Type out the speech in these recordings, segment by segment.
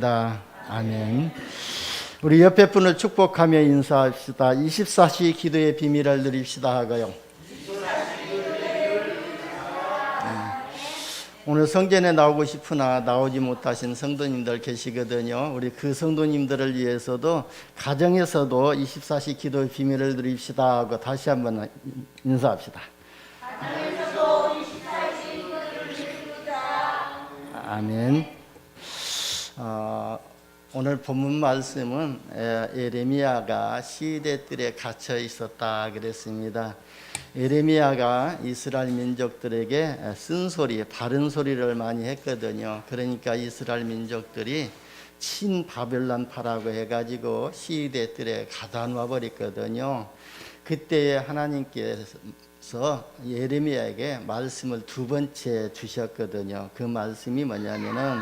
아멘. 우리 옆에 분을 축복하며 인사합시다. 24시 기도의 비밀을 누립시다 하고요. 오늘 성전에 나오고 싶으나 나오지 못하신 성도님들 계시거든요. 우리 그 성도님들을 위해서도 가정에서도 24시 기도의 비밀을 누립시다 하고 다시 한번 인사합시다. 아멘. 오늘 본문 말씀은 예레미야가 시대들에 갇혀 있었다 그랬습니다. 예레미야가 이스라엘 민족들에게 쓴소리, 바른 소리를 많이 했거든요. 그러니까 이스라엘 민족들이 친바벨론파라고 해가지고 시대들에 가다놓아 버렸거든요. 그때에 하나님께서 예레미야에게 말씀을 두 번째 주셨거든요. 그 말씀이 뭐냐면은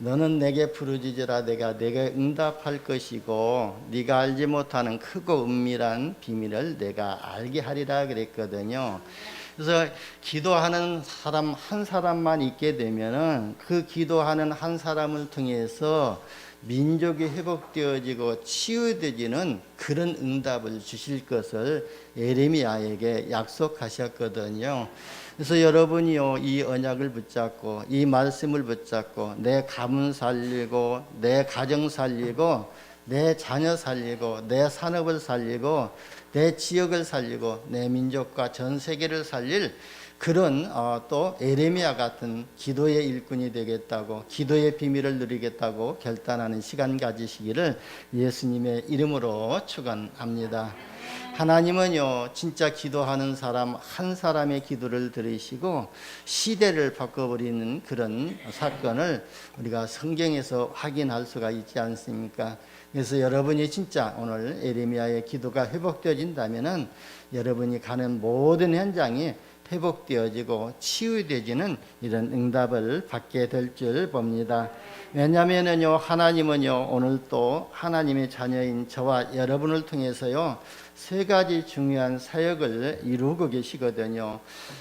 너는 내게 부르짖으라 내가 내게 응답할 것이고 네가 알지 못하는 크고 은밀한 비밀을 내가 알게 하리라 그랬거든요. 그래서 기도하는 사람 한 사람만 있게 되면은 그 기도하는 한 사람을 통해서 민족이 회복되어지고 치유되지는 그런 응답을 주실 것을 예레미야에게 약속하셨거든요. 그래서 여러분이요 이 언약을 붙잡고 이 말씀을 붙잡고 내 가문 살리고 내 가정 살리고 내 자녀 살리고 내 산업을 살리고 내 지역을 살리고 내 민족과 전 세계를 살릴 그런 또 예레미야 같은 기도의 일꾼이 되겠다고 기도의 비밀을 누리겠다고 결단하는 시간 가지시기를 예수님의 이름으로 축원합니다. 하나님은요 진짜 기도하는 사람 한 사람의 기도를 들으시고 시대를 바꿔버리는 그런 사건을 우리가 성경에서 확인할 수가 있지 않습니까? 그래서 여러분이 진짜 오늘 예레미야의 기도가 회복되어진다면은 여러분이 가는 모든 현장이 회복되어지고 치유되지는 이런 응답을 받게 될 줄 봅니다. 왜냐하면요 하나님은요 오늘 또 하나님의 자녀인 저와 여러분을 통해서요 세 가지 중요한 사역을 이루고 계시거든요.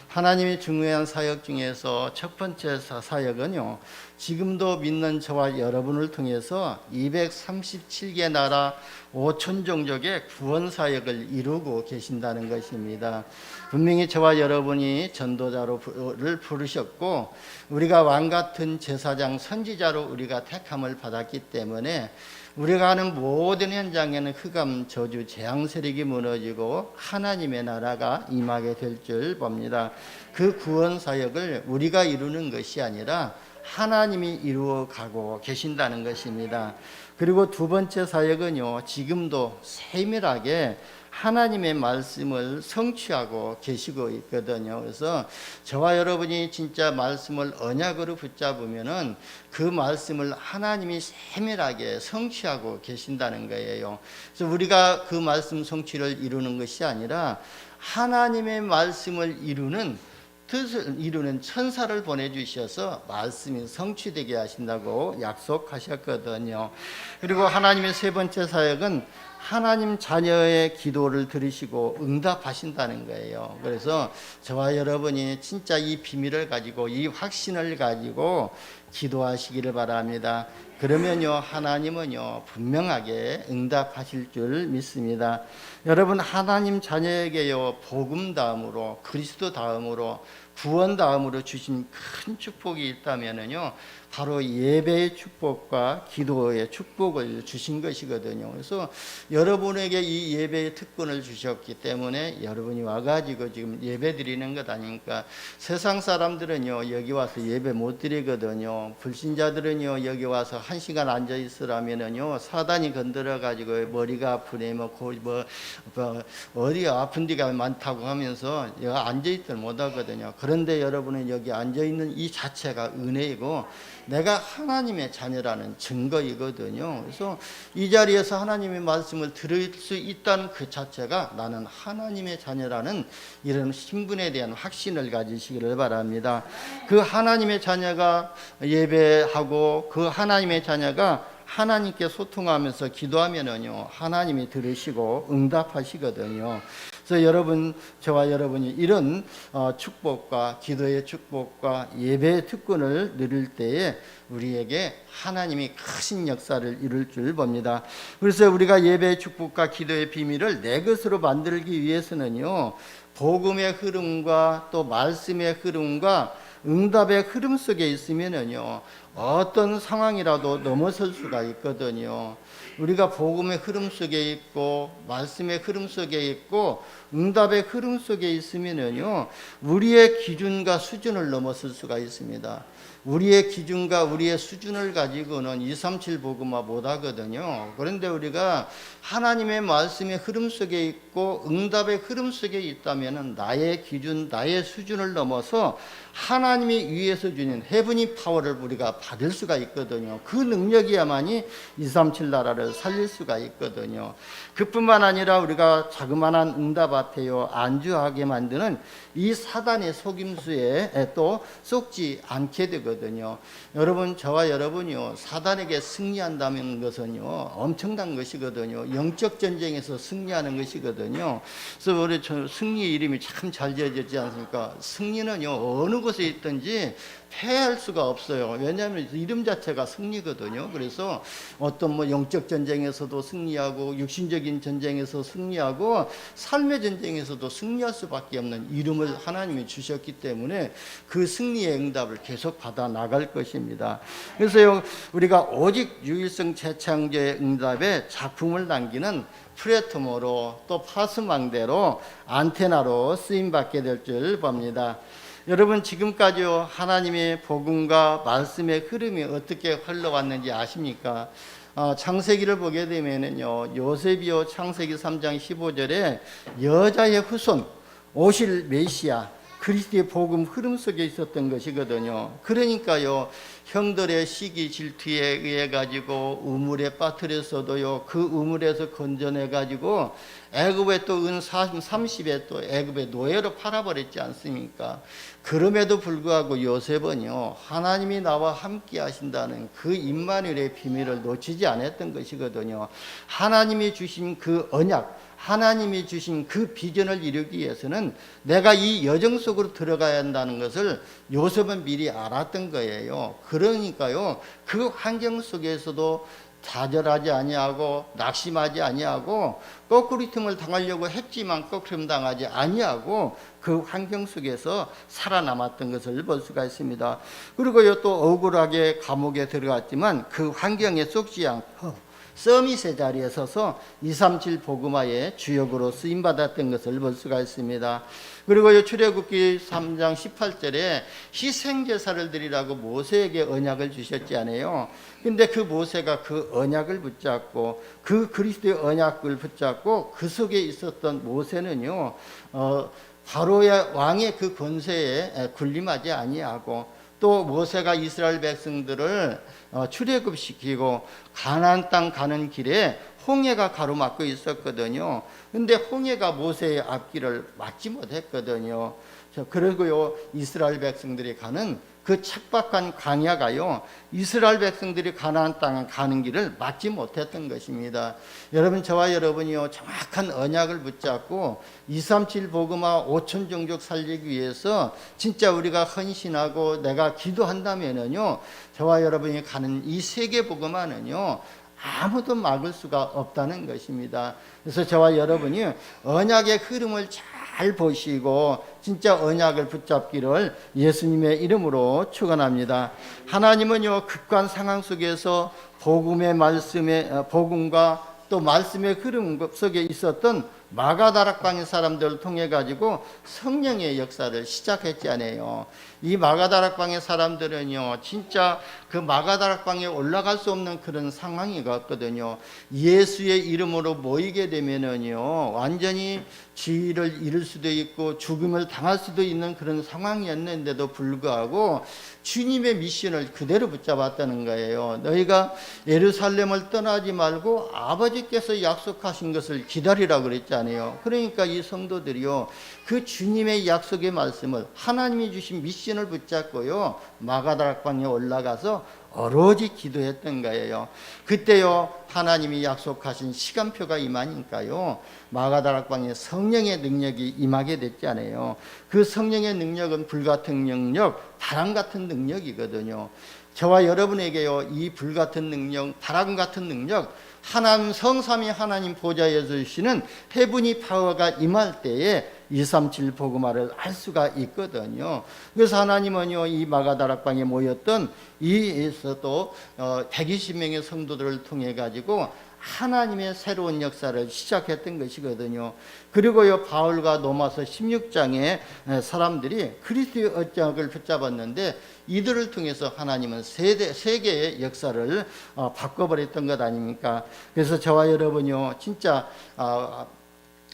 하나님의 중요한 사역 중에서 첫 번째 사역은요 지금도 믿는 저와 여러분을 통해서 237개 나라 5천 종족의 구원 사역을 이루고 계신다는 것입니다. 분명히 저와 여러분이 전도자를 부르셨고 우리가 왕같은 제사장 선지자로 우리가 택함을 받았기 때문에 우리가 하는 모든 현장에는 흑암, 저주, 재앙 세력이 무너지고 하나님의 나라가 임하게 될 줄 봅니다. 그 구원 사역을 우리가 이루는 것이 아니라 하나님이 이루어 가고 계신다는 것입니다. 그리고 두 번째 사역은요 지금도 세밀하게 하나님의 말씀을 성취하고 계시고 있거든요. 그래서 저와 여러분이 진짜 말씀을 언약으로 붙잡으면은 그 말씀을 하나님이 세밀하게 성취하고 계신다는 거예요. 그래서 우리가 그 말씀 성취를 이루는 것이 아니라 하나님의 말씀을 이루는 뜻을 이루는 천사를 보내주셔서 말씀이 성취되게 하신다고 약속하셨거든요. 그리고 하나님의 세 번째 사역은 하나님 자녀의 기도를 들으시고 응답하신다는 거예요. 그래서 저와 여러분이 진짜 이 비밀을 가지고 이 확신을 가지고 기도하시기를 바랍니다. 그러면요 하나님은요 분명하게 응답하실 줄 믿습니다. 여러분 하나님 자녀에게요 복음 다음으로 그리스도 다음으로 구원 다음으로 주신 큰 축복이 있다면은요 바로 예배의 축복과 기도의 축복을 주신 것이거든요. 그래서 여러분에게 이 예배의 특권을 주셨기 때문에 여러분이 와가지고 지금 예배 드리는 것 아닙니까? 세상 사람들은요 여기 와서 예배 못 드리거든요. 불신자들은요 여기 와서 1시간 앉아 있으라면은요 사단이 건드려 가지고 머리가 아프네 뭐 어디가 아픈 데가 많다고 하면서 여기 앉아 있들 못 하거든요. 그런데 여러분은 여기 앉아 있는 이 자체가 은혜이고 내가 하나님의 자녀라는 증거이거든요. 그래서 이 자리에서 하나님의 말씀을 들을 수 있다는 그 자체가 나는 하나님의 자녀라는 이런 신분에 대한 확신을 가지시기를 바랍니다. 그 하나님의 자녀가 예배하고 그 하나님의 자녀가 하나님께 소통하면서 기도하면은요 하나님이 들으시고 응답하시거든요. 그래서 여러분, 저와 여러분이 이런 축복과 기도의 축복과 예배의 특권을 누릴 때에 우리에게 하나님이 크신 역사를 이룰 줄 봅니다. 그래서 우리가 예배의 축복과 기도의 비밀을 내 것으로 만들기 위해서는요, 복음의 흐름과 또 말씀의 흐름과 응답의 흐름 속에 있으면은요, 어떤 상황이라도 넘어설 수가 있거든요. 우리가 복음의 흐름 속에 있고 말씀의 흐름 속에 있고 응답의 흐름 속에 있으면은요, 우리의 기준과 수준을 넘어설 수가 있습니다. 우리의 기준과 우리의 수준을 가지고는 237 복음화 못 하거든요. 그런데 우리가 하나님의 말씀의 흐름 속에 있고 응답의 흐름 속에 있다면 나의 기준, 나의 수준을 넘어서 하나님이 위에서 주는 헤브니 파워를 우리가 받을 수가 있거든요. 그 능력이야만이 237 나라를 살릴 수가 있거든요. 그뿐만 아니라 우리가 자그마한 응답 앞에요 안주하게 만드는 이 사단의 속임수에 또 속지 않게 되거든요. 여러분, 저와 여러분이요, 사단에게 승리한다는 것은요, 엄청난 것이거든요. 영적 전쟁에서 승리하는 것이거든요. 그래서 우리 승리의 이름이 참 잘 지어졌지 않습니까? 승리는요, 어느 곳에 있든지 패할 수가 없어요. 왜냐하면 이름 자체가 승리거든요. 그래서 어떤 영적 전쟁에서도 승리하고 육신적인 전쟁에서 승리하고 삶의 전쟁에서도 승리할 수밖에 없는 이름을 하나님이 주셨기 때문에 그 승리의 응답을 계속 받아 나갈 것입니다. 그래서 우리가 오직 유일성 재창조의 응답에 작품을 남기는 플랫폼으로 또 파스망대로 안테나로 쓰임받게 될 줄 봅니다. 여러분, 지금까지요, 하나님의 복음과 말씀의 흐름이 어떻게 흘러왔는지 아십니까? 창세기를 보게 되면은요, 요셉이요, 창세기 3장 15절에 여자의 후손, 오실 메시아, 그리스도의 복음 흐름 속에 있었던 것이거든요. 그러니까요, 형들의 시기 질투에 의해 가지고 우물에 빠뜨렸어도요, 그 우물에서 건져내 가지고 애굽에 또 은 30에 또 애굽의 노예로 팔아버렸지 않습니까? 그럼에도 불구하고 요셉은요, 하나님이 나와 함께 하신다는 그 임마누엘의 비밀을 놓치지 않았던 것이거든요. 하나님이 주신 그 언약, 하나님이 주신 그 비전을 이루기 위해서는 내가 이 여정 속으로 들어가야 한다는 것을 요셉은 미리 알았던 거예요. 그러니까요, 그 환경 속에서도 좌절하지 아니하고 낙심하지 아니하고 거꾸리 틈을 당하려고 했지만 거꾸림 당하지 아니하고 그 환경 속에서 살아남았던 것을 볼 수가 있습니다. 그리고요, 또 억울하게 감옥에 들어갔지만 그 환경에 쏙지 않고 서밋의 자리에 서서 237 복음화의 주역으로 쓰임받았던 것을 볼 수가 있습니다. 그리고 출애굽기 3장 18절에 희생제사를 드리라고 모세에게 언약을 주셨지 않아요. 근데 그 모세가 그 언약을 붙잡고 그 그리스도의 언약을 붙잡고 그 속에 있었던 모세는요, 바로의 왕의 그 권세에 군림하지 아니하고 또 모세가 이스라엘 백성들을 출애굽시키고 가나안 땅 가는 길에 홍해가 가로막고 있었거든요. 근데 홍해가 모세의 앞길을 막지 못했거든요. 그리고요, 이스라엘 백성들이 가는 그 척박한 광야가요, 이스라엘 백성들이 가나안 땅 가는 길을 막지 못했던 것입니다. 여러분, 저와 여러분이요, 정확한 언약을 붙잡고 237 복음화 5천 종족 살리기 위해서 진짜 우리가 헌신하고 내가 기도한다면은요, 저와 여러분이 가는 이 세계 복음화는요, 아무도 막을 수가 없다는 것입니다. 그래서 저와 여러분이 언약의 흐름을 잘 보시고 진짜 언약을 붙잡기를 예수님의 이름으로 축원합니다. 하나님은요, 극한 상황 속에서 복음의 말씀의 복음과 또 말씀의 흐름 속에 있었던 마가다락방의 사람들을 통해 가지고 성령의 역사를 시작했지 않아요. 이 마가다락방의 사람들은요, 진짜 그 마가다락방에 올라갈 수 없는 그런 상황이었거든요. 예수의 이름으로 모이게 되면은요, 완전히 지위를 잃을 수도 있고 죽음을 당할 수도 있는 그런 상황이었는데도 불구하고 주님의 미션을 그대로 붙잡았다는 거예요. 너희가 예루살렘을 떠나지 말고 아버지께서 약속하신 것을 기다리라고 그랬잖아요. 그러니까 이 성도들이요, 그 주님의 약속의 말씀을 하나님이 주신 미션을 붙잡고요, 마가다락방에 올라가서 오로지 기도했던 거예요. 그때요 하나님이 약속하신 시간표가 임하니까요 마가다락방에 성령의 능력이 임하게 됐잖아요. 그 성령의 능력은 불같은 능력, 바람 같은 능력이거든요. 저와 여러분에게요 이 불같은 능력, 바람 같은 능력, 하나님 성삼위 하나님 보좌에서 주시는 헤브니 파워가 임할 때에 237 복음화를 할 수가 있거든요. 그래서 하나님은요 이 마가다락방에 모였던 이에서도 120명의 성도들을 통해 가지고 하나님의 새로운 역사를 시작했던 것이거든요. 그리고요 바울과 로마서 16장에 사람들이 그리스도의 언약을 붙잡았는데 이들을 통해서 하나님은 세계의 역사를 바꿔버렸던 것 아닙니까? 그래서 저와 여러분요 진짜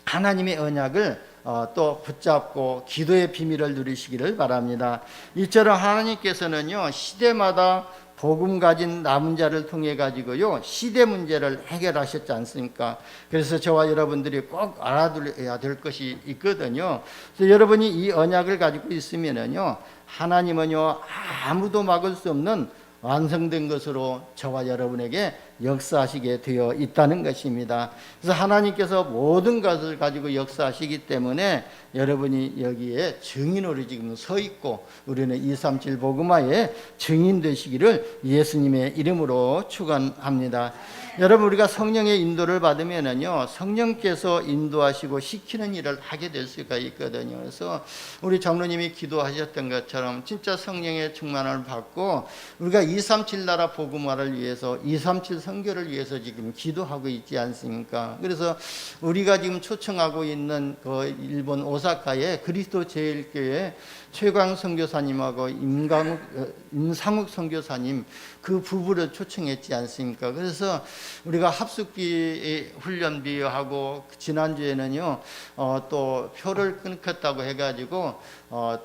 하나님의 언약을 또 붙잡고 기도의 비밀을 누리시기를 바랍니다. 이처럼 하나님께서는요 시대마다 복음 가진 남은 자를 통해 가지고요 시대 문제를 해결하셨지 않습니까? 그래서 저와 여러분들이 꼭 알아둘러야 될 것이 있거든요. 그래서 여러분이 이 언약을 가지고 있으면은요 하나님은요 아무도 막을 수 없는 완성된 것으로 저와 여러분에게 역사하시게 되어 있다는 것입니다. 그래서 하나님께서 모든 것을 가지고 역사하시기 때문에 여러분이 여기에 증인으로 지금 서 있고 우리는 237 복음화의 증인 되시기를 예수님의 이름으로 축원합니다. 여러분 우리가 성령의 인도를 받으면은요 성령께서 인도하시고 시키는 일을 하게 될 수가 있거든요. 그래서 우리 장로님이 기도하셨던 것처럼 진짜 성령의 충만을 받고 우리가 237 나라 복음화를 위해서 237 선교를 위해서 지금 기도하고 있지 않습니까? 그래서 우리가 지금 초청하고 있는 그 일본 오사카의 그리스도 제일교회 최광 선교사님하고 임상욱 선교사님 그 부부를 초청했지 않습니까? 그래서 우리가 합숙비 훈련비하고 지난주에는요 또 표를 끊겼다고 해가지고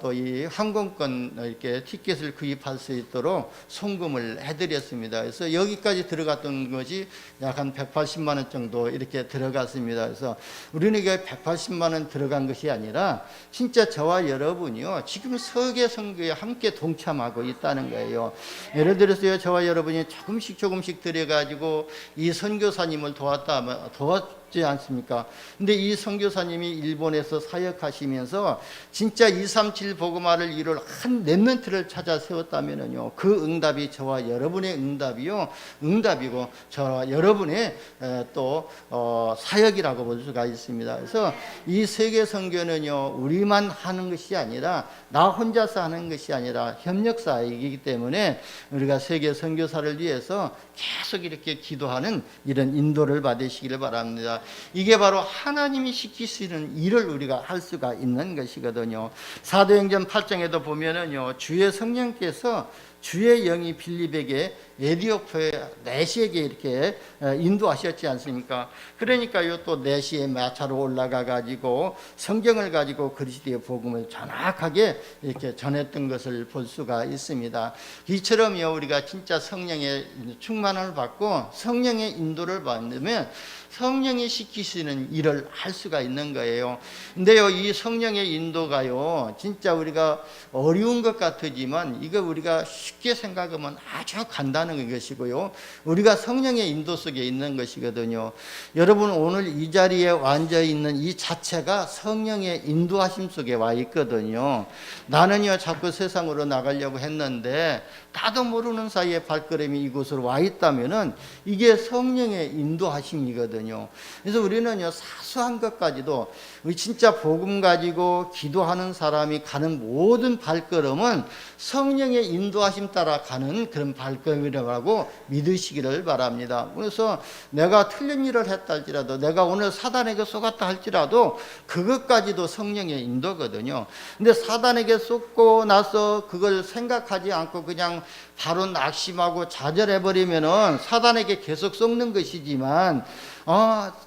또 이 항공권 이렇게 티켓을 구입할 수 있도록 송금을 해드렸습니다. 그래서 여기까지 들어갔던 것이 약 한 180만 원 정도 이렇게 들어갔습니다. 그래서 우리는 이게 180만 원 들어간 것이 아니라 진짜 저와 여러분이요 지금 세계 선교에 함께 동참하고 있다는 거예요. 예를 들어서요 저와 여러분이 조금씩 들여가지고 이 선교사님을 도왔지 않습니까? 근데 이 선교사님이 일본에서 사역하시면서 진짜 237 복음화를 이룰 한 렘넌트를 찾아 세웠다면은요 그 응답이 저와 여러분의 응답이고 저와 여러분의 또 사역이라고 볼 수가 있습니다. 그래서 이 세계 선교는요 우리만 하는 것이 아니라 나 혼자서 하는 것이 아니라 협력사이기 때문에 우리가 세계 선교사를 위해서 계속 이렇게 기도하는 이런 인도를 받으시기를 바랍니다. 이게 바로 하나님이 시키시는 일을 우리가 할 수가 있는 것이거든요. 사도행전 8장에도 보면은요 주의 성령께서 주의 영이 빌립에게 에디오프의 내시에게 이렇게 인도하셨지 않습니까? 그러니까요 또 내시의 마차로 올라가 가지고 성경을 가지고 그리스도의 복음을 정확하게 이렇게 전했던 것을 볼 수가 있습니다. 이처럼요 우리가 진짜 성령의 충만을 받고 성령의 인도를 받으면 성령이 시키시는 일을 할 수가 있는 거예요. 근데요 이 성령의 인도가요 진짜 우리가 어려운 것 같지만 이거 우리가 쉽게 생각하면 아주 간단한 것이고요 우리가 성령의 인도 속에 있는 것이거든요. 여러분 오늘 이 자리에 앉아 있는 이 자체가 성령의 인도하심 속에 와 있거든요. 나는요 자꾸 세상으로 나가려고 했는데 나도 모르는 사이에 발걸음이 이곳으로 와 있다면은 이게 성령의 인도하심이거든요. 그래서 우리는요 사소한 것까지도 진짜 복음 가지고 기도하는 사람이 가는 모든 발걸음은 성령의 인도하심 따라 가는 그런 발걸음이라고 믿으시기를 바랍니다. 그래서 내가 틀린 일을 했다 할지라도 내가 오늘 사단에게 쏘갔다 할지라도 그것까지도 성령의 인도거든요. 근데 사단에게 쏘고 나서 그걸 생각하지 않고 그냥 바로 낙심하고 좌절해버리면은 사단에게 계속 쏘는 것이지만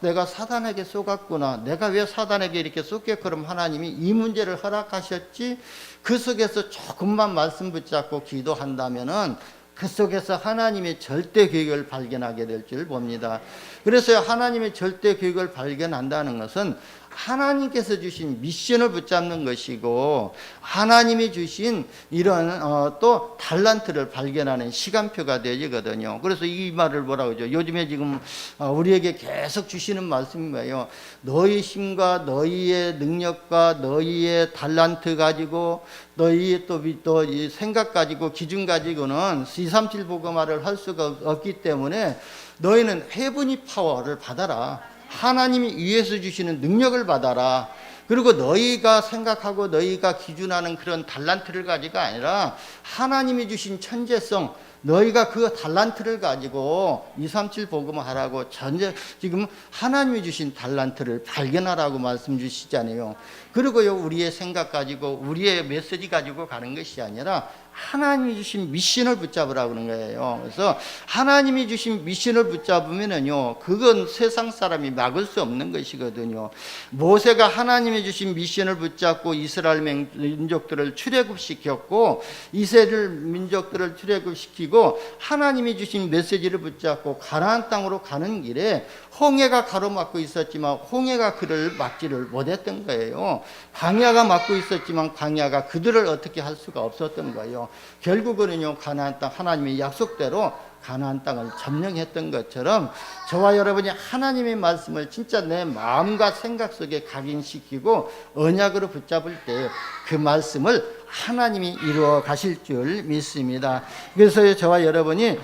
내가 사단에게 쏘갔구나. 내가 왜 사단에게 이렇게 쏘게끔 하나님이 이 문제를 허락하셨지? 그 속에서 조금만 말씀 붙잡고 기도한다면은 그 속에서 하나님의 절대 계획을 발견하게 될 줄 봅니다. 그래서 하나님의 절대 계획을 발견한다는 것은 하나님께서 주신 미션을 붙잡는 것이고 하나님이 주신 이런 또 달란트를 발견하는 시간표가 되거든요. 그래서 이 말을 뭐라고 하죠? 요즘에 지금 우리에게 계속 주시는 말씀이 뭐예요? 너희 힘과 너희의 능력과 너희의 달란트 가지고 너희의 또 이 생각 가지고 기준 가지고는 237 복음화를 할 수가 없기 때문에 너희는 헤브니 파워를 받아라. 하나님이 위에서 주시는 능력을 받아라. 그리고 너희가 생각하고 너희가 기준하는 그런 달란트를 가지가 아니라 하나님이 주신 천재성, 너희가 그 달란트를 가지고 237 복음하라고 지금 하나님이 주신 달란트를 발견하라고 말씀 주시잖아요. 그리고요, 우리의 생각 가지고 우리의 메시지 가지고 가는 것이 아니라 하나님이 주신 미션을 붙잡으라고 그러는 거예요. 그래서 하나님이 주신 미션을 붙잡으면은요, 그건 세상 사람이 막을 수 없는 것이거든요. 모세가 하나님이 주신 미션을 붙잡고 이스라엘 민족들을 출애굽시켰고 이스라엘 민족들을 출애굽시키고 하나님이 주신 메시지를 붙잡고 가나안 땅으로 가는 길에 홍해가 가로막고 있었지만 홍해가 그를 막지를 못했던 거예요. 광야가 막고 있었지만 광야가 그들을 어떻게 할 수가 없었던 거예요. 결국은요, 가나안 땅 하나님의 약속대로 가나안 땅을 점령했던 것처럼 저와 여러분이 하나님의 말씀을 진짜 내 마음과 생각 속에 각인시키고 언약으로 붙잡을 때 그 말씀을 하나님이 이루어 가실 줄 믿습니다. 그래서 저와 여러분이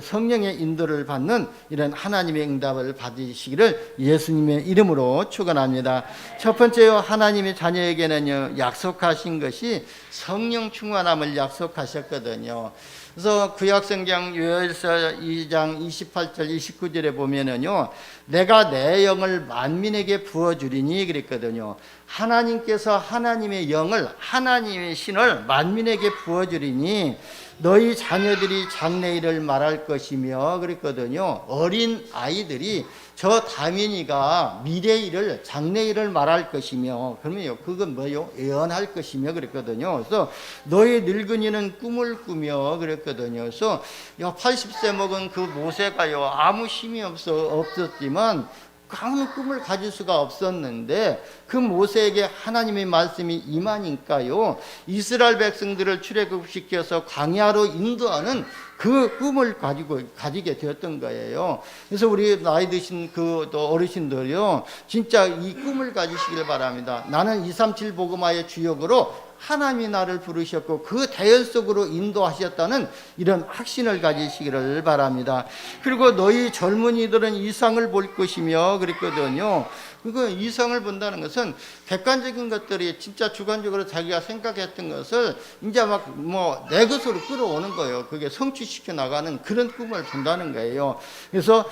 성령의 인도를 받는 이런 하나님의 응답을 받으시기를 예수님의 이름으로 축원합니다. 첫 번째요, 하나님의 자녀에게는요, 약속하신 것이 성령 충만함을 약속하셨거든요. 그래서 구약성경 요엘서 2장 28절 29절에 보면은요, 내가 내 영을 만민에게 부어주리니 그랬거든요. 하나님께서 하나님의 영을, 하나님의 신을 만민에게 부어주리니 너희 자녀들이 장래일을 말할 것이며 그랬거든요. 어린 아이들이 저 다민이가 미래일을, 장래일을 말할 것이며, 그러면요, 그건 뭐요? 예언할 것이며 그랬거든요. 그래서 너희 늙은이는 꿈을 꾸며 그랬거든요. 그래서 80세 먹은 그 모세가요, 아무 힘이 없었지만 아무 꿈을 가질 수가 없었는데 그 모세에게 하나님의 말씀이 임하니까요, 이스라엘 백성들을 출애굽시켜서 광야로 인도하는 그 꿈을 가지게 되었던 거예요. 그래서 우리 나이 드신 그 또 어르신들이요, 진짜 이 꿈을 가지시길 바랍니다. 나는 237 복음화의 주역으로 하나님이 나를 부르셨고 그 대열 속으로 인도하셨다는 이런 확신을 가지시기를 바랍니다. 그리고 너희 젊은이들은 이상을 볼 것이며 그랬거든요. 그거 이상을 본다는 것은 객관적인 것들이 진짜 주관적으로 자기가 생각했던 것을 이제 막 뭐 내 것으로 끌어오는 거예요. 그게 성취시켜 나가는 그런 꿈을 본다는 거예요. 그래서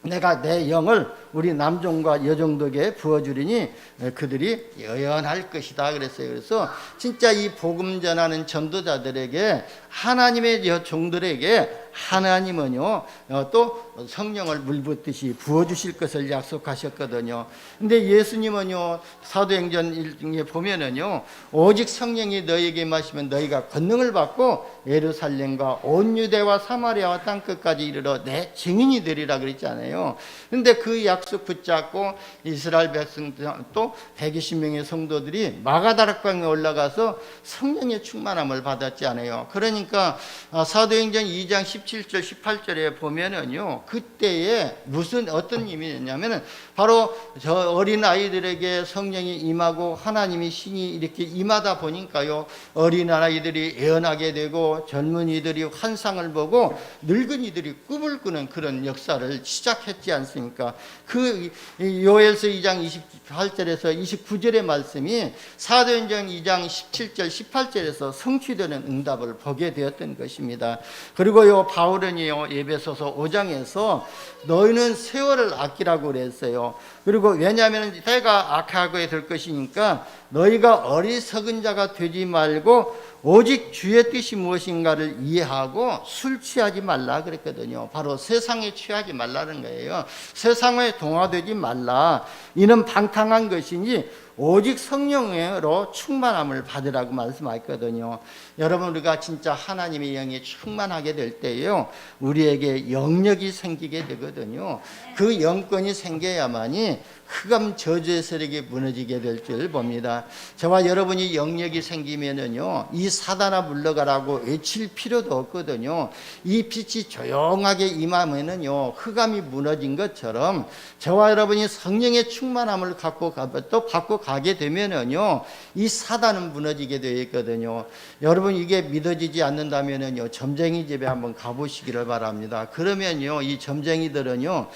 내가 내 영을 우리 남종과 여종들에게 부어주리니 그들이 예언할 것이다 그랬어요. 그래서 진짜 이 복음 전하는 전도자들에게, 하나님의 종들에게 하나님은요, 또 성령을 물붓듯이 부어주실 것을 약속하셨거든요. 근데 예수님은요, 사도행전 1장에 보면은요, 오직 성령이 너희에게 마시면 너희가 권능을 받고 예루살렘과 온 유대와 사마리아와 땅끝까지 이르러 내 증인이 되리라 그랬잖아요. 근데 그 약속 붙잡고 이스라엘 백성 또 120명의 성도들이 마가다락방에 올라가서 성령의 충만함을 받았지 않아요. 그러니까 사도행전 2장 17절 18절에 보면은요, 그때에 어떤 의미였냐면은 바로 저 어린 아이들에게 성령이 임하고 하나님의 신이 이렇게 임하다 보니까요, 어린 아이들이 예언하게 되고 젊은이들이 환상을 보고 늙은이들이 꿈을 꾸는 그런 역사를 시작했지 않습니까? 그 요엘서 2장 28절에서 29절의 말씀이 사도행전 2장 17절 18절에서 성취되는 응답을 보게 되었던 것입니다. 그리고요, 바울은요, 에베소서 5장에서 너희는 세월을 아끼라고 그랬어요. 그리고 왜냐하면 때가 악하게 될 것이니까 너희가 어리석은 자가 되지 말고 오직 주의 뜻이 무엇인가를 이해하고 술 취하지 말라 그랬거든요. 바로 세상에 취하지 말라는 거예요. 세상에 동화되지 말라. 이는 방탕한 것이니 오직 성령으로 충만함을 받으라고 말씀하셨거든요. 여러분, 우리가 진짜 하나님의 영에 충만하게 될 때요, 우리에게 영력이 생기게 되거든요. 그 영권이 생겨야만이 흑암 저주의 세력이 무너지게 될 줄 봅니다. 저와 여러분이 영역이 생기면은요, 이 사단아 물러가라고 외칠 필요도 없거든요. 이 빛이 조용하게 임하면은요, 흑암이 무너진 것처럼 저와 여러분이 성령의 충만함을 갖고 가게 되면은요, 이 사단은 무너지게 되어 있거든요. 여러분, 이게 믿어지지 않는다면은요, 점쟁이 집에 한번 가보시기를 바랍니다. 그러면요, 이 점쟁이들은요,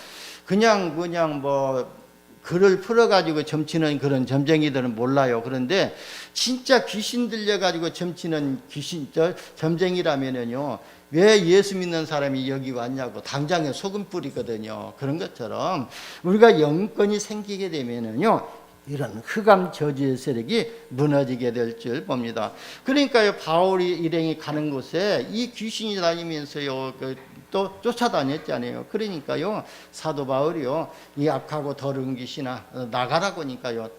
그냥 뭐 글을 풀어가지고 점치는 그런 점쟁이들은 몰라요. 그런데 진짜 귀신 들려가지고 점치는 점쟁이라면은요, 왜 예수 믿는 사람이 여기 왔냐고 당장에 소금 뿌리거든요. 그런 것처럼 우리가 영권이 생기게 되면은요, 이런 흑암 저주의 세력이 무너지게 될 줄 봅니다. 그러니까요, 바울이 일행이 가는 곳에 이 귀신이 다니면서요, 또 쫓아다녔잖아요. 그러니까요, 사도 바울이요, 이 악하고 더러운 귀신아 나가라고 하니까요,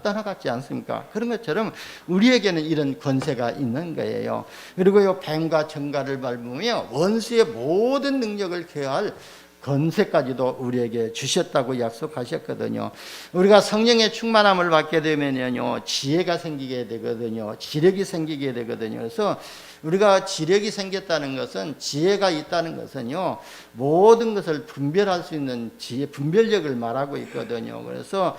떠나갔지 않습니까? 그런 것처럼 우리에게는 이런 권세가 있는 거예요. 그리고요, 뱀과 정갈을 밟으며 원수의 모든 능력을 케어할 권세까지도 우리에게 주셨다고 약속하셨거든요. 우리가 성령의 충만함을 받게 되면요, 지혜가 생기게 되거든요. 지력이 생기게 되거든요. 그래서 우리가 지력이 생겼다는 것은, 지혜가 있다는 것은요, 모든 것을 분별할 수 있는 지혜, 분별력을 말하고 있거든요. 그래서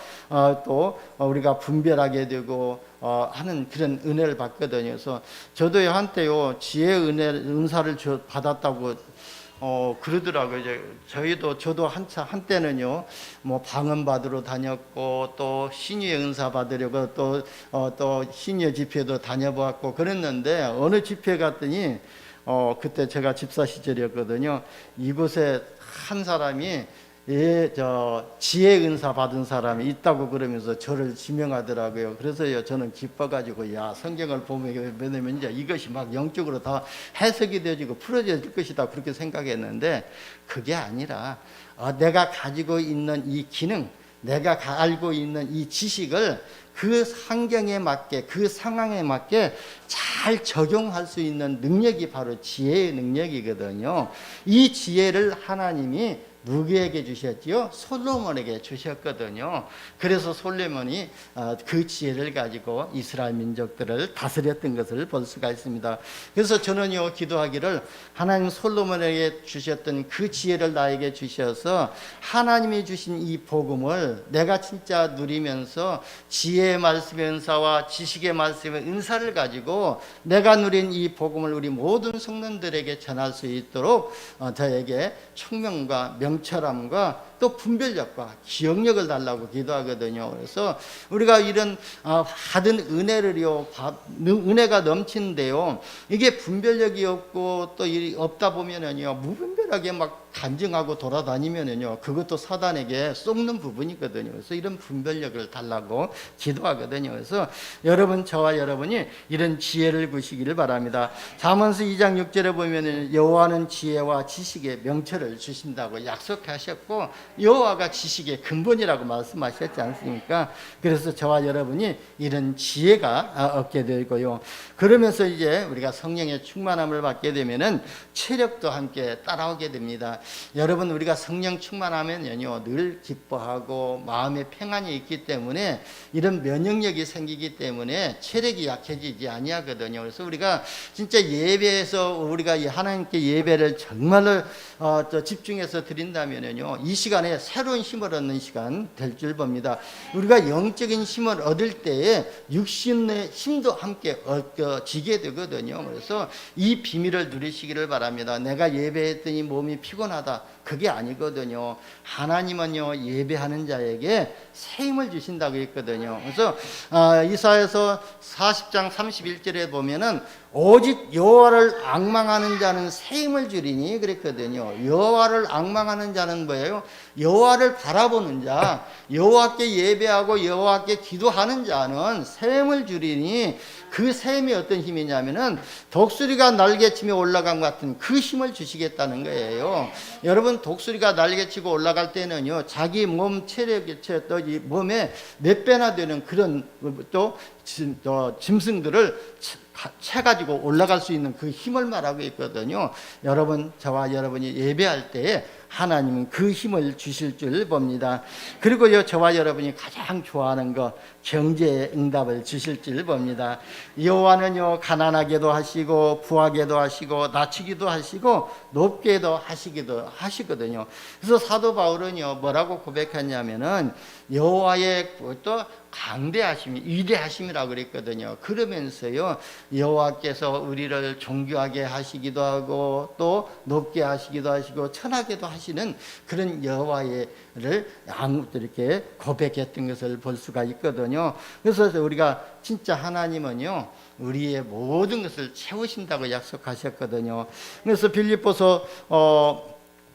또 우리가 분별하게 되고 하는 그런 은혜를 받거든요. 그래서 저도 한때요, 지혜 은사를 받았다고 그러더라고요. 이제 저도 한때는요, 뭐 방언 받으러 다녔고, 또 신유의 은사 받으려고 또 신유 집회도 다녀보았고 그랬는데, 어느 집회 갔더니 그때 제가 집사 시절이었거든요. 이곳에 한 사람이 지혜 은사 받은 사람이 있다고 그러면서 저를 지명하더라고요. 그래서요, 저는 기뻐가지고, 야, 성경을 보면 이제 이것이 막 영적으로 다 해석이 되어지고 풀어질 것이다, 그렇게 생각했는데, 그게 아니라 내가 가지고 있는 이 기능, 내가 알고 있는 이 지식을 그 환경에 맞게, 그 상황에 맞게 잘 적용할 수 있는 능력이 바로 지혜의 능력이거든요. 이 지혜를 하나님이 누구에게 주셨지요? 솔로몬에게 주셨거든요. 그래서 솔로몬이 그 지혜를 가지고 이스라엘 민족들을 다스렸던 것을 볼 수가 있습니다. 그래서 저는요, 기도하기를, 하나님 솔로몬에게 주셨던 그 지혜를 나에게 주셔서 하나님이 주신 이 복음을 내가 진짜 누리면서 지혜의 말씀의 은사와 지식의 말씀의 은사를 가지고 내가 누린 이 복음을 우리 모든 성도들에게 전할 수 있도록 저에게 총명과 명철함과 또 분별력과 기억력을 달라고 기도하거든요. 그래서 우리가 이런 받은 은혜를요, 은혜가 넘치는데요, 이게 분별력이 없고 또 없다 보면은요, 무분별하게 막 간증하고 돌아다니면은요, 그것도 사단에게 속는 부분이거든요. 그래서 이런 분별력을 달라고 기도하거든요. 그래서 저와 여러분이 이런 지혜를 구시기를 바랍니다. 잠언서 2장 6절에 보면은 여호와는 지혜와 지식의 명철을 주신다고 약속하셨고, 여호와가 지식의 근본이라고 말씀하셨지 않습니까? 그래서 저와 여러분이 이런 지혜가 얻게 되고요. 그러면서 이제 우리가 성령의 충만함을 받게 되면은 체력도 함께 따라오게 됩니다. 여러분, 우리가 성령 충만하면요, 늘 기뻐하고 마음에 평안이 있기 때문에 이런 면역력이 생기기 때문에 체력이 약해지지 아니하거든요. 그래서 우리가 진짜 예배에서 우리가 하나님께 예배를 정말로 집중해서 드린다면요, 이 시간에 새로운 힘을 얻는 시간 될 줄 봅니다. 우리가 영적인 힘을 얻을 때에 육신의 힘도 함께 얻어지게 되거든요. 그래서 이 비밀을 누리시기를 바랍니다. 내가 예배했더니 몸이 피곤하다, 그게 아니거든요. 하나님은요, 예배하는 자에게 새 힘을 주신다고 했거든요. 그래서 이사야서 40장 31절에 보면은 오직 여호와를 앙망하는 자는 새 힘을 주리니 그랬거든요. 여호와를 앙망하는 자는 뭐예요? 여호와를 바라보는 자, 여호와께 예배하고 여호와께 기도하는 자는 새 힘을 주리니, 그 새 힘이 어떤 힘이냐면은 독수리가 날개치며 올라간 것 같은 그 힘을 주시겠다는 거예요. 여러분, 독수리가 날개치고 올라갈 때는요, 자기 몸 체력이 또 이 몸에 몇 배나 되는 그런 또 짐승들을 채가지고 올라갈 수 있는 그 힘을 말하고 있거든요. 여러분, 저와 여러분이 예배할 때에 하나님은 그 힘을 주실 줄 봅니다. 그리고요, 저와 여러분이 가장 좋아하는 거, 경제의 응답을 주실 줄 봅니다. 여호와는요, 가난하게도 하시고 부하게도 하시고 낮추기도 하시고 높게도 하시거든요. 그래서 사도 바울은요, 뭐라고 고백했냐면은 여호와의 또 강대하심이, 위대하심이라고 그랬거든요. 그러면서요, 여호와께서 우리를 존귀하게 하시기도 하고 또 높게 하시기도 하시고 천하게도 하시는 그런 여호와를 이렇게 고백했던 것을 볼 수가 있거든요. 그래서 우리가 진짜 하나님은요, 우리의 모든 것을 채우신다고 약속하셨거든요. 그래서 빌립보서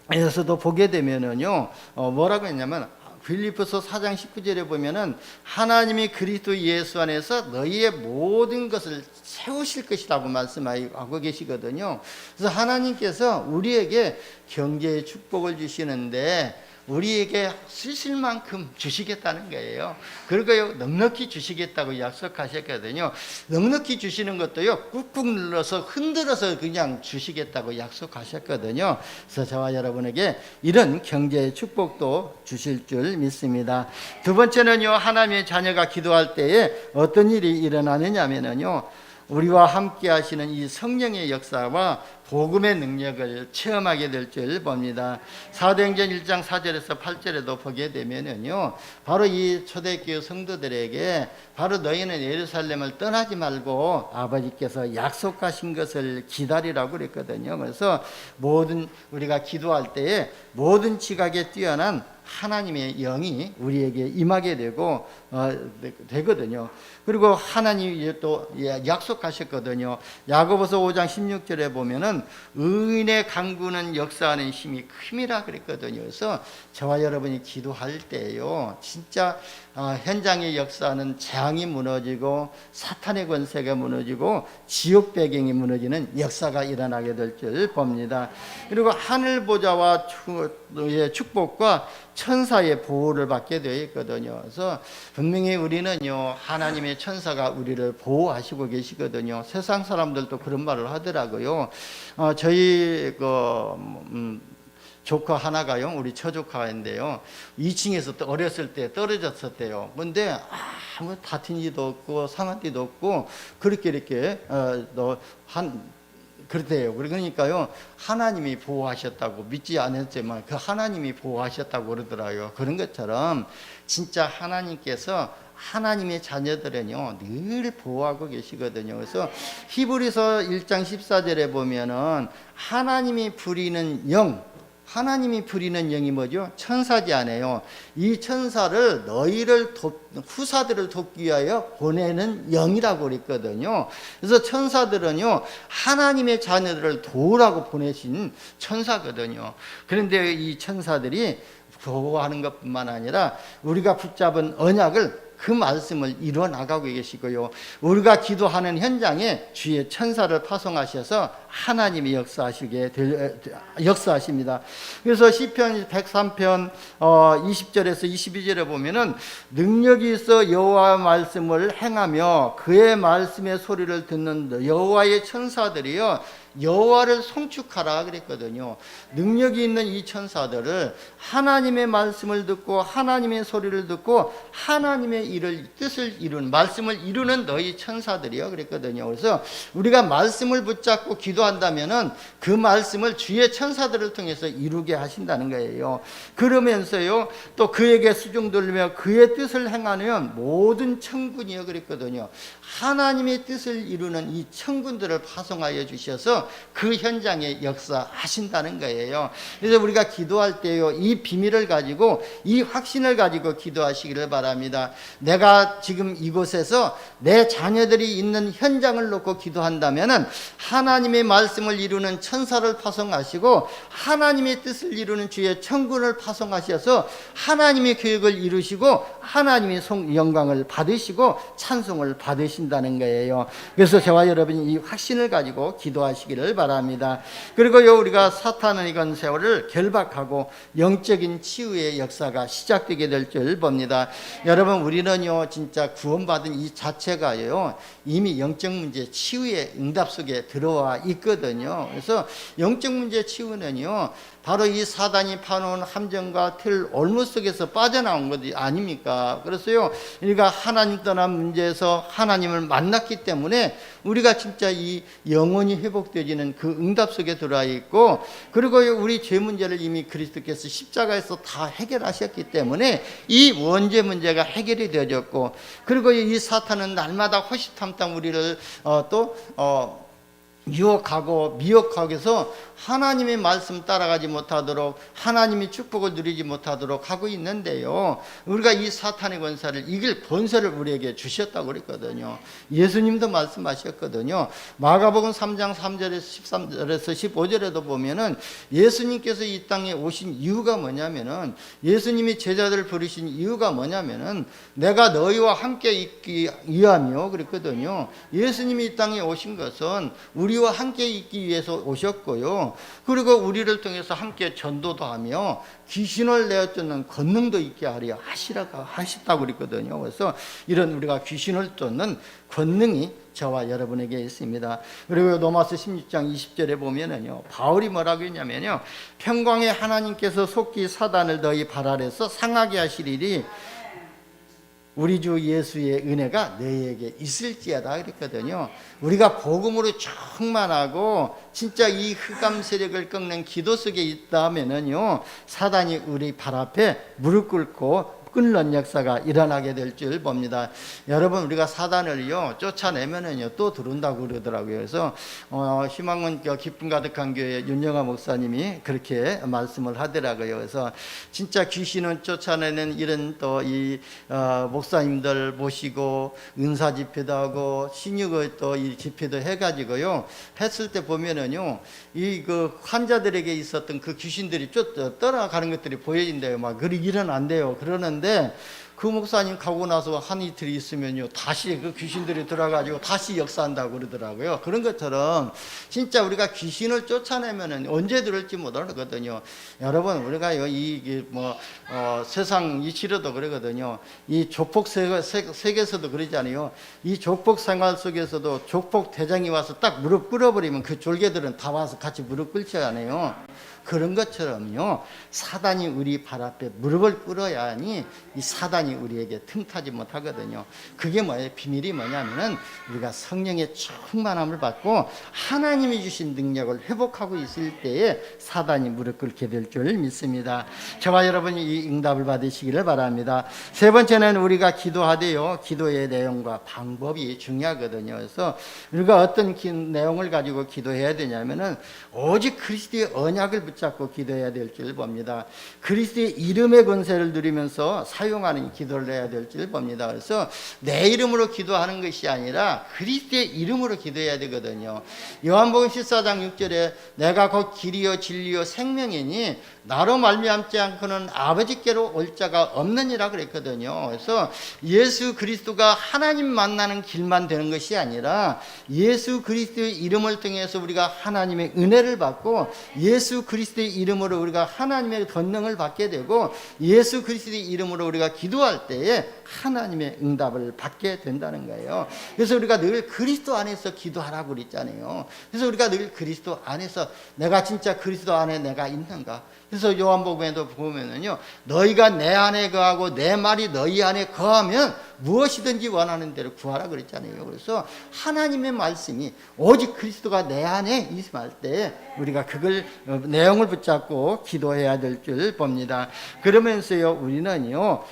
에서도 보게 되면은요, 뭐라고 했냐면, 빌립보서 4장 19절에 보면은 하나님이 그리스도 예수 안에서 너희의 모든 것을 채우실 것이라고 말씀하고 계시거든요. 그래서 하나님께서 우리에게 경제의 축복을 주시는데 우리에게 쓰실 만큼 주시겠다는 거예요. 그리고 넉넉히 주시겠다고 약속하셨거든요. 넉넉히 주시는 것도요, 꾹꾹 눌러서 흔들어서 그냥 주시겠다고 약속하셨거든요. 그래서 저와 여러분에게 이런 경제의 축복도 주실 줄 믿습니다. 두 번째는요, 하나님의 자녀가 기도할 때에 어떤 일이 일어나느냐 하면요, 우리와 함께 하시는 이 성령의 역사와 복음의 능력을 체험하게 될 줄 봅니다. 사도행전 1장 4절에서 8절에도 보게 되면은요, 바로 이 초대교회 성도들에게 바로 너희는 예루살렘을 떠나지 말고 아버지께서 약속하신 것을 기다리라고 그랬거든요. 그래서 우리가 기도할 때에 모든 지각에 뛰어난 하나님의 영이 우리에게 임하게 되거든요. 그리고 하나님이 또 약속하셨거든요. 야고보서 5장 16절에 보면은 의인의 강구는 역사하는 힘이 큼이라 그랬거든요. 그래서 저와 여러분이 기도할 때요, 진짜 현장의 역사는 재앙이 무너지고 사탄의 권세가 무너지고 지옥 배경이 무너지는 역사가 일어나게 될 줄 봅니다. 그리고 하늘 보좌와 축복과 천사의 보호를 받게 되어 있거든요. 그래서 분명히 우리는요, 하나님의 천사가 우리를 보호하시고 계시거든요. 세상 사람들도 그런 말을 하더라고요. 저희 조카 하나가요, 우리 처조카인데요, 2층에서 어렸을 때 떨어졌었대요. 근데 아무 다툰 일도 없고 상한 일도 없고 그렇게 이렇게 그렇대요. 그러니까요, 하나님이 보호하셨다고, 믿지 않았지만 그 하나님이 보호하셨다고 그러더라고요. 그런 것처럼 진짜 하나님께서 하나님의 자녀들은요, 늘 보호하고 계시거든요. 그래서 히브리서 1장 14절에 보면은 하나님이 부리는 영이 뭐죠? 천사지 않아요. 이 천사를 후사들을 돕기 위하여 보내는 영이라고 그랬거든요. 그래서 천사들은요, 하나님의 자녀들을 도우라고 보내신 천사거든요. 그런데 이 천사들이 보호하는 것뿐만 아니라 우리가 붙잡은 언약을, 그 말씀을 이루어 나가고 계시고요, 우리가 기도하는 현장에 주의 천사를 파송하셔서 하나님이 역사하십니다. 그래서 시편 103편 20절에서 22절에 보면은 능력이 있어 여호와 말씀을 행하며 그의 말씀의 소리를 듣는 여호와의 천사들이요, 여호와를 송축하라 그랬거든요. 능력이 있는 이 천사들을 하나님의 말씀을 듣고 하나님의 소리를 듣고 하나님의 뜻을 이루는, 말씀을 이루는 너희 천사들이요 그랬거든요. 그래서 우리가 말씀을 붙잡고 기도한다면은 그 말씀을 주의 천사들을 통해서 이루게 하신다는 거예요. 그러면서요, 또 그에게 수종들며 그의 뜻을 행하면 모든 천군이요 그랬거든요. 하나님의 뜻을 이루는 이 천군들을 파송하여 주셔서 그 현장에 역사하신다는 거예요. 그래서 우리가 기도할 때요, 이 비밀을 가지고, 이 확신을 가지고 기도하시기를 바랍니다. 내가 지금 이곳에서 내 자녀들이 있는 현장을 놓고 기도한다면은 하나님의 말씀을 이루는 천사를 파송하시고 하나님의 뜻을 이루는 주의 천군을 파송하셔서 하나님의 계획을 이루시고 하나님의 영광을 받으시고 찬송을 받으신다는 거예요. 그래서 저와 여러분이 이 확신을 가지고 기도하시기를 바랍니다. 그리고요, 우리가 사탄의 권세를 결박하고 영적인 치유의 역사가 시작되게 될 줄 봅니다. 여러분, 우리는요, 진짜 구원받은 이 자체가요, 이미 영적 문제 치유의 응답 속에 들어와 있거든요. 그래서 영적 문제 치유는요, 바로 이 사단이 파놓은 함정과 틀 올무 속에서 빠져나온 것 아닙니까? 그래서요, 우리가 하나님 떠난 문제에서 하나님을 만났기 때문에 우리가 진짜 이 영혼이 회복되어지는 그 응답 속에 들어와 있고, 그리고 우리 죄 문제를 이미 그리스도께서 십자가에서 다 해결하셨기 때문에 이 원죄 문제가 해결이 되어졌고, 그리고 이 사탄은 날마다 호시탐탐 우리를 유혹하고 미혹하고 해서 하나님의 말씀 따라가지 못하도록, 하나님의 축복을 누리지 못하도록 하고 있는데요, 우리가 이 사탄의 권세를 이길 권세를 우리에게 주셨다고 그랬거든요. 예수님도 말씀하셨거든요. 마가복음 3장 3절에서 13절에서 15절에도 보면은 예수님께서 이 땅에 오신 이유가 뭐냐면은, 예수님이 제자들을 부르신 이유가 뭐냐면은 내가 너희와 함께 있기 위함이요 그랬거든요. 예수님이 이 땅에 오신 것은 우리와 함께 있기 위해서 오셨고요, 그리고 우리를 통해서 함께 전도도 하며 귀신을 내어쫓는 권능도 있게 하려 하셨다고 그랬거든요. 그래서 이런 우리가 귀신을 쫓는 권능이 저와 여러분에게 있습니다. 그리고 로마서 16장 20절에 보면은요, 바울이 뭐라고 했냐면요, 평강의 하나님께서 속히 사단을 너희 발 아래서 상하게 하시리니 우리 주 예수의 은혜가 너희에게 있을지어다 그랬거든요. 우리가 복음으로 충만하고 진짜 이 흑암 세력을 꺾는 기도 속에 있다면은요, 사단이 우리 발 앞에 무릎 꿇고 끊는 역사가 일어나게 될 줄 봅니다. 여러분, 우리가 사단을요 쫓아내면은요 또 들어온다고 그러더라고요. 그래서 희망은 기쁨 가득한 교회 윤영아 목사님이 그렇게 말씀을 하더라고요. 그래서 진짜 귀신은 쫓아내는 이런 또 이 목사님들 모시고 은사 집회도 하고 신유의 또 이 집회도 해가지고요 했을 때 보면은요, 이 그 환자들에게 있었던 그 귀신들이 떠나가는 것들이 보여진대요. 막 그리 일은 안 돼요. 그러는데 그 목사님 가고 나서 한 이틀 있으면요 다시 그 귀신들이 들어가지고 다시 역사한다고 그러더라고요. 그런 것처럼 진짜 우리가 귀신을 쫓아내면은 언제 들을지 모르거든요. 여러분, 우리가 세상 이치로도 그러거든요. 이 조폭 세계에서도 그러잖아요. 이 조폭 생활 속에서도 조폭 대장이 와서 딱 무릎 꿇어버리면 그 졸개들은 다 와서 같이 무릎 꿇잖아요. 그런 것처럼요, 사단이 우리 발 앞에 무릎을 꿇어야 하니 이 사단이 우리에게 틈타지 못하거든요. 그게 뭐예요? 비밀이 뭐냐면은 우리가 성령의 충만함을 받고 하나님이 주신 능력을 회복하고 있을 때에 사단이 무릎 꿇게 될 줄 믿습니다. 저와 여러분이 이 응답을 받으시기를 바랍니다. 세 번째는 우리가 기도하되요, 기도의 내용과 방법이 중요하거든요. 그래서 우리가 어떤 내용을 가지고 기도해야 되냐면은 오직 그리스도의 언약을 붙잡고 기도해야 될 줄 봅니다. 그리스도의 이름의 권세를 누리면서 사용하는 기도를 해야 될 줄 봅니다. 그래서 내 이름으로 기도하는 것이 아니라 그리스도의 이름으로 기도해야 되거든요. 요한복음 14장 6절에 내가 곧 길이요 진리요 생명이니 나로 말미암지 않고는 아버지께로 올 자가 없느니라 그랬거든요. 그래서 예수 그리스도가 하나님 만나는 길만 되는 것이 아니라 예수 그리스도의 이름을 통해서 우리가 하나님의 은혜를 받고 예수 그리스도의 이름으로 우리가 하나님의 권능을 받게 되고 예수 그리스도의 이름으로 우리가 기도할 때에 하나님의 응답을 받게 된다는 거예요. 그래서 우리가 늘 그리스도 안에서 기도하라고 그랬잖아요. 그래서 우리가 늘 그리스도 안에서 내가 진짜 그리스도 안에 내가 있는가? 그래서 요한복음에도 보면은요, 너희가 내 안에 거하고 내 말이 너희 안에 거하면 무엇이든지 원하는 대로 구하라 그랬잖아요. 그래서 하나님의 말씀이 오직 그리스도가 내 안에 있을 때 우리가 그걸 내용을 붙잡고 기도해야 될 줄 봅니다. 그러면서요, 우리는요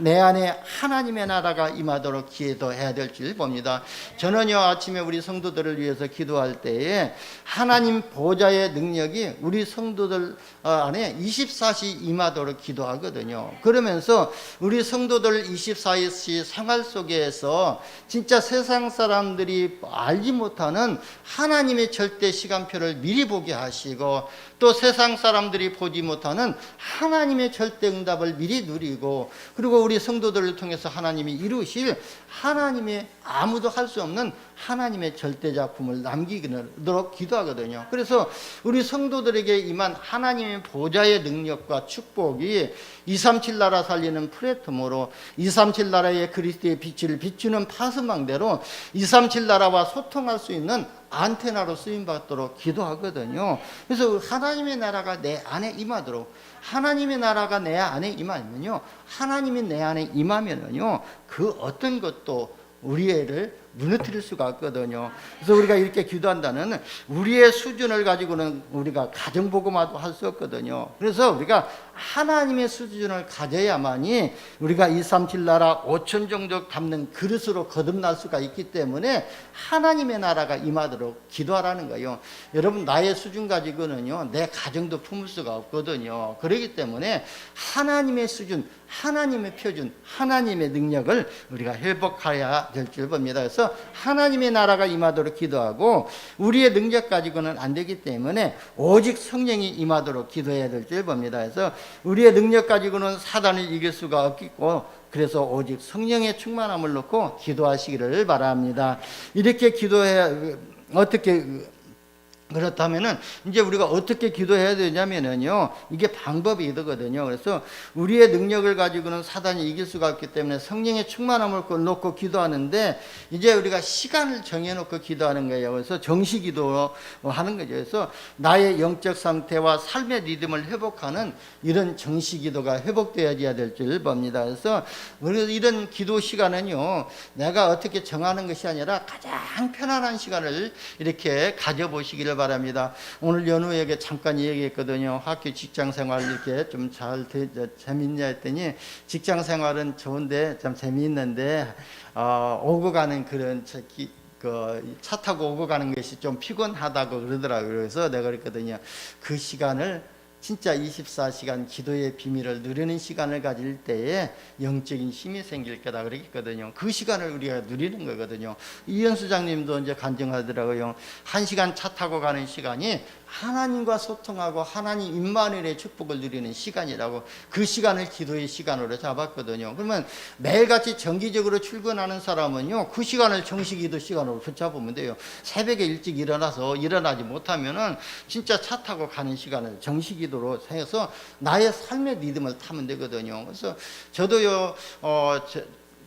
내 안에 하나님의 나라가 임하도록 기도해야 될 줄 봅니다. 저는요 아침에 우리 성도들을 위해서 기도할 때에 하나님 보좌의 능력이 우리 성도들 안에 24시 임하도록 기도하거든요. 그러면서 우리 성도들 24시 생활 속에서 진짜 세상 사람들이 알지 못하는 하나님의 절대 시간표를 미리 보게 하시고, 또 세상 사람들이 보지 못하는 하나님의 절대 응답을 미리 누리고, 그리고 우리 성도들을 통해서 하나님이 이루실 하나님의 아무도 할 수 없는 하나님의 절대 작품을 남기도록 기도하거든요. 그래서 우리 성도들에게 임한 하나님의 보좌의 능력과 축복이 237 나라 살리는 플랫폼으로 237 나라의 그리스도의 빛을 비추는 파수망대로 237 나라와 소통할 수 있는 안테나로 쓰임받도록 기도하거든요. 그래서 하나님의 나라가 내 안에 임하도록, 하나님의 나라가 내 안에 임하면요, 하나님이 내 안에 임하면은요, 그 어떤 것도 우리를 무너뜨릴 수가 없거든요. 그래서 우리가 이렇게 기도한다는, 우리의 수준을 가지고는 우리가 가정복음화도 할 수 없거든요. 그래서 우리가 하나님의 수준을 가져야만이 우리가 237 나라 5천 정도 담는 그릇으로 거듭날 수가 있기 때문에 하나님의 나라가 임하도록 기도하라는 거예요. 여러분, 나의 수준 가지고는요, 내 가정도 품을 수가 없거든요. 그렇기 때문에 하나님의 수준, 하나님의 표준, 하나님의 능력을 우리가 회복해야 될 줄 봅니다. 그래서 하나님의 나라가 임하도록 기도하고, 우리의 능력 가지고는 안 되기 때문에 오직 성령이 임하도록 기도해야 될 줄 봅니다. 그래서 우리의 능력 가지고는 사단을 이길 수가 없겠고, 그래서 오직 성령의 충만함을 놓고 기도하시기를 바랍니다. 이렇게 기도해야, 어떻게, 그렇다면은 이제 우리가 어떻게 기도해야 되냐면은요, 이게 방법이 있거든요. 그래서 우리의 능력을 가지고는 사단이 이길 수가 없기 때문에 성령의 충만함을 놓고 기도하는데, 이제 우리가 시간을 정해놓고 기도하는 거예요. 그래서 정시 기도 하는 거죠. 그래서 나의 영적 상태와 삶의 리듬을 회복하는 이런 정시 기도가 회복되어야 될 줄 봅니다. 그래서 이런 기도 시간은요, 내가 어떻게 정하는 것이 아니라 가장 편안한 시간을 이렇게 가져보시기를 바랍니다. 오늘 연우에게 잠깐 얘기했거든요. 학교 직장 생활 이렇게 좀 잘 재밌냐 했더니, 직장 생활은 좋은데 참 재미있는데 오고 가는 그런 차 타고 오고 가는 것이 좀 피곤하다고 그러더라고요. 그래서 내가 그랬거든요. 그 시간을 진짜 24시간 기도의 비밀을 누리는 시간을 가질 때에 영적인 힘이 생길 거다 그랬거든요. 그 시간을 우리가 누리는 거거든요. 이현수 장님도 이제 간증하더라고요. 1시간 차 타고 가는 시간이 하나님과 소통하고 하나님 임마누엘의 축복을 누리는 시간이라고, 그 시간을 기도의 시간으로 잡았거든요. 그러면 매일같이 정기적으로 출근하는 사람은요, 그 시간을 정시기도 시간으로 붙잡으면 돼요. 새벽에 일찍 일어나지 못하면은 진짜 차 타고 가는 시간을 정시기도로 해서 나의 삶의 리듬을 타면 되거든요. 그래서 저도요,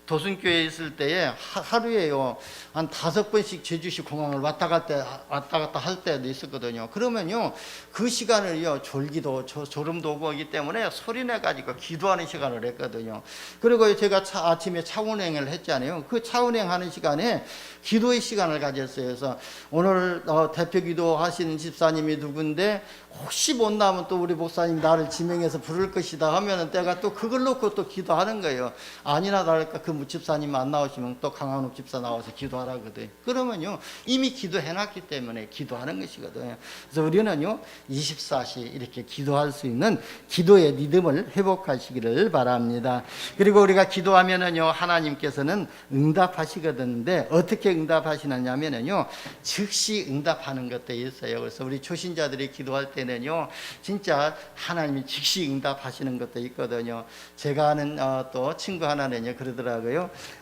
도순교회에 있을 때에 하루에요 한 5번씩 제주시 공항을 왔다 갔다 할 때도 있었거든요. 그러면요, 그 시간을요, 졸기도 졸음도 오고 하기 때문에 소리내 가지고 기도하는 시간을 했거든요. 그리고 제가 아침에 차 운행을 했잖아요. 그 차 운행하는 시간에 기도의 시간을 가졌어요. 그래서 오늘 대표 기도하시는 집사님이 누군데, 혹시 못 나면 또 우리 목사님 나를 지명해서 부를 것이다 하면은 내가 또 그걸 놓고 또 기도하는 거예요. 아니나 다를까 그 집사님 안 나오시면 또 강한욱 집사 나와서 기도하라거든요. 그러면요, 이미 기도해놨기 때문에 기도하는 것이거든요. 그래서 우리는요, 24시 이렇게 기도할 수 있는 기도의 리듬을 회복하시기를 바랍니다. 그리고 우리가 기도하면은요, 하나님께서는 응답하시거든요. 어떻게 응답하시느냐면요, 즉시 응답하는 것도 있어요. 그래서 우리 초신자들이 기도할 때는요, 진짜 하나님이 즉시 응답하시는 것도 있거든요. 제가 아는 또 친구 하나는요, 그러더라고요.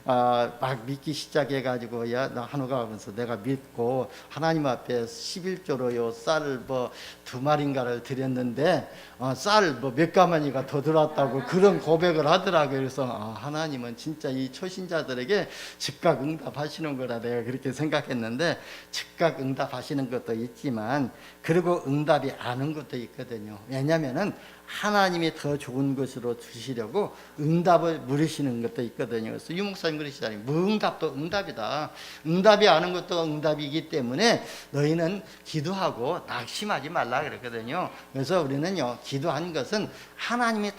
막 믿기 시작해가지고, 야, 나 한우가 하면서 내가 믿고 하나님 앞에 11조로요 쌀을 뭐 2마리인가를 드렸는데 쌀 뭐 몇 가마니가 더 들어왔다고 그런 고백을 하더라고요. 그래서 하나님은 진짜 이 초신자들에게 즉각 응답하시는 거라 내가 그렇게 생각했는데, 즉각 응답하시는 것도 있지만, 그리고 응답이 안 온 것도 있거든요. 왜냐면은 하나님이 더 좋은 것으로 주시려고 응답을 물으시는 것도 있거든요. 그래서 유 목사님 그러시잖아요. 무응답도 응답이다. 응답이 안 온 것도 응답이기 때문에 너희는 기도하고 낙심하지 말라 그랬거든요. 그래서 우리는요, 기도한 것은 하나님이 다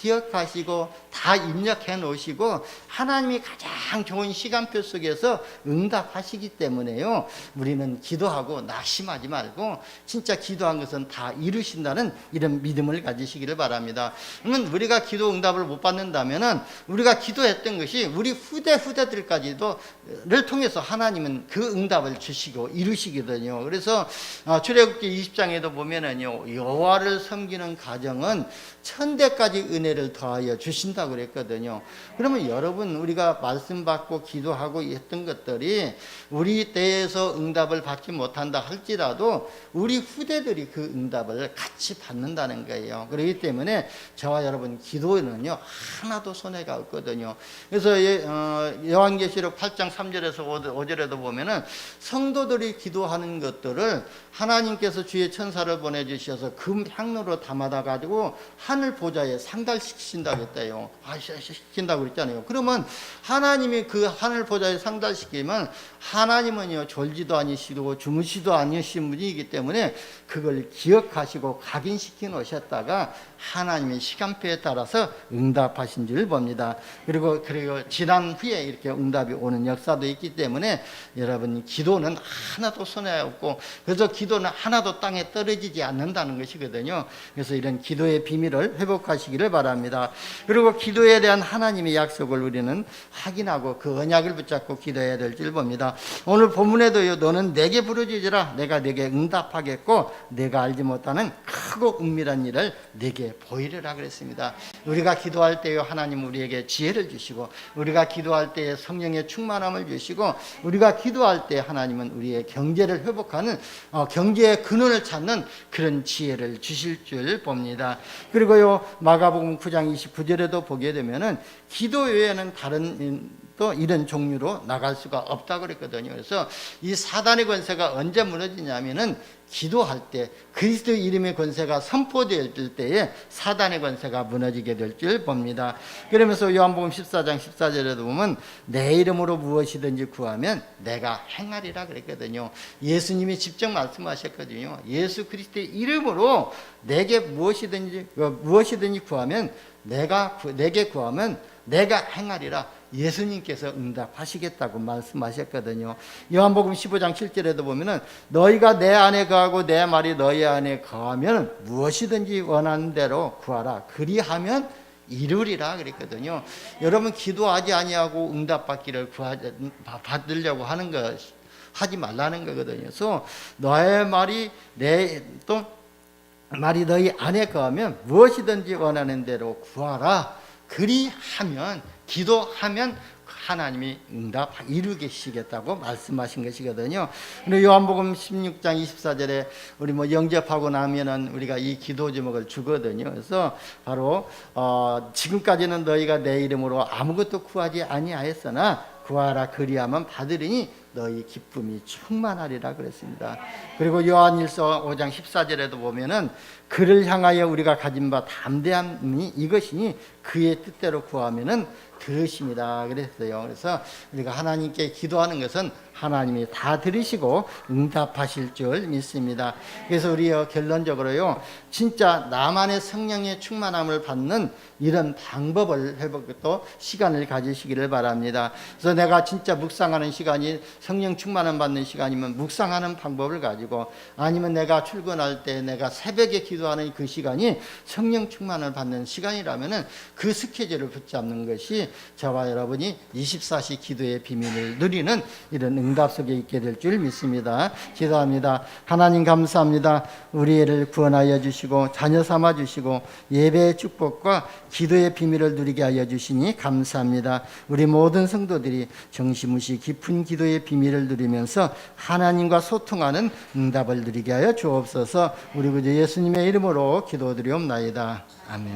기억하시고 다 입력해 놓으시고 하나님이 가장 좋은 시간표 속에서 응답하시기 때문에요, 우리는 기도하고 낙심하지 말고 진짜 기도한 것은 다 이루신다는 이런 믿음을 가지시기를 바랍니다. 그러면 우리가 기도 응답을 못 받는다면은 우리가 기도했던 것이 우리 후대들까지도를 통해서 하나님은 그 응답을 주시고 이루시거든요. 그래서 출애굽기 20장에도 보면은요, 여호와를 섬기는 가정은 1000대까지 은혜를 더하여 주신다고 그랬거든요. 그러면 여러분, 우리가 말씀 받고 기도하고 했던 것들이 우리 때에서 응답을 받지 못한다 할지라도 우리 후대들이 그 응답을 같이 받는다는 거예요. 그렇기 때문에 저와 여러분 기도에는요 하나도 손해가 없거든요. 그래서 요한계시록 8장 3절에서 5절에도 보면은 성도들이 기도하는 것들을 하나님께서 주의 천사를 보내주셔서 금 향로로 담아다 가지고 하늘 보좌에 상달시킨다고 했대요. 시킨다고 그랬잖아요. 그러면 하나님이 그 하늘 보좌에 상달시키면 하나님은요 졸지도 아니시고 주무시도 아니신 분이기 때문에 그걸 기억하시고 각인시켜 놓으셨다가 하나님의 시간표에 따라서 응답하신 줄 봅니다. 그리고 지난 후에 이렇게 응답이 오는 역사도 있기 때문에 여러분 기도는 하나도 손해 없고 그래서 기도는 하나도 땅에 떨어지지 않는다는 것이거든요. 그래서 이런 기도의 비밀을 회복하시기를 바랍니다. 그리고 기도에 대한 하나님의 약속을 우리는 확인하고 그 언약을 붙잡고 기도해야 될 줄 봅니다. 오늘 본문에도요 너는 내게 부르짖으라 내가 내게 응답하겠고 내가 알지 못하는 크고 은밀한 일을 내게 보이리라 그랬습니다. 우리가 기도할 때요 하나님 우리에게 지혜를 주시고 우리가 기도할 때에 성령의 충만함을 주시고 우리가 기도할 때 하나님은 우리의 경제를 회복하는 경제의 근원을 찾는 그런 지혜를 주실 줄 봅니다. 그리고요 마가복음 9장 29절에도 보게 되면은 기도 외에는 다른 또 이런 종류로 나갈 수가 없다고 그랬거든요. 그래서 이 사단의 권세가 언제 무너지냐면은 기도할 때 그리스도 이름의 권세가 선포될 때에 사단의 권세가 무너지게 될 줄 봅니다. 그러면서 요한복음 14장 14절에도 보면 내 이름으로 무엇이든지 구하면 내가 행하리라 그랬거든요. 예수님이 직접 말씀하셨거든요. 예수 그리스도의 이름으로 내게 무엇이든지 구하면 내게 구하면 내가 행하리라. 예수님께서 응답하시겠다고 말씀하셨거든요. 요한복음 15장 7절에도 보면은 너희가 내 안에 거하고 내 말이 너희 안에 거하면 무엇이든지 원하는 대로 구하라. 그리하면 이루리라 그랬거든요. 여러분 기도하지 아니하고 응답받기를 받으려고 하는 것 하지 말라는 거거든요. 그래서 너의 말이 말이 너희 안에 거하면 무엇이든지 원하는 대로 구하라. 그리하면 기도하면 하나님이 응답 이루시겠다고 말씀하신 것이거든요. 그리고 요한복음 16장 24절에 우리 영접하고 나면은 우리가 이 기도 제목을 주거든요. 그래서 바로 지금까지는 너희가 내 이름으로 아무것도 구하지 아니하였으나 구하라 그리하면 받으리니 너희 기쁨이 충만하리라 그랬습니다. 그리고 요한일서 5장 14절에도 보면은 그를 향하여 우리가 가진 바 담대함이 이것이니 그의 뜻대로 구하면은 들으십니다 그랬어요. 그래서 우리가 하나님께 기도하는 것은 하나님이 다 들으시고 응답하실 줄 믿습니다. 그래서 우리 결론적으로요 진짜 나만의 성령의 충만함을 받는 이런 방법을 또 시간을 가지시기를 바랍니다. 그래서 내가 진짜 묵상하는 시간이 성령 충만함 받는 시간이면 묵상하는 방법을 가지고 아니면 내가 출근할 때 내가 새벽에 기도하는 그 시간이 성령 충만을 받는 시간이라면은 그 스케줄을 붙잡는 것이 저와 여러분이 24시 기도의 비밀을 누리는 이런 응답 속에 있게 될 줄 믿습니다. 기도합니다. 하나님 감사합니다. 우리 애를 구원하여 주시고 자녀 삼아 주시고 예배의 축복과 기도의 비밀을 누리게 하여 주시니 감사합니다. 우리 모든 성도들이 정시무시 깊은 기도의 비밀을 누리면서 하나님과 소통하는 응답을 누리게 하여 주옵소서. 우리 구주 예수님의 이름으로 기도드리옵나이다. 아멘.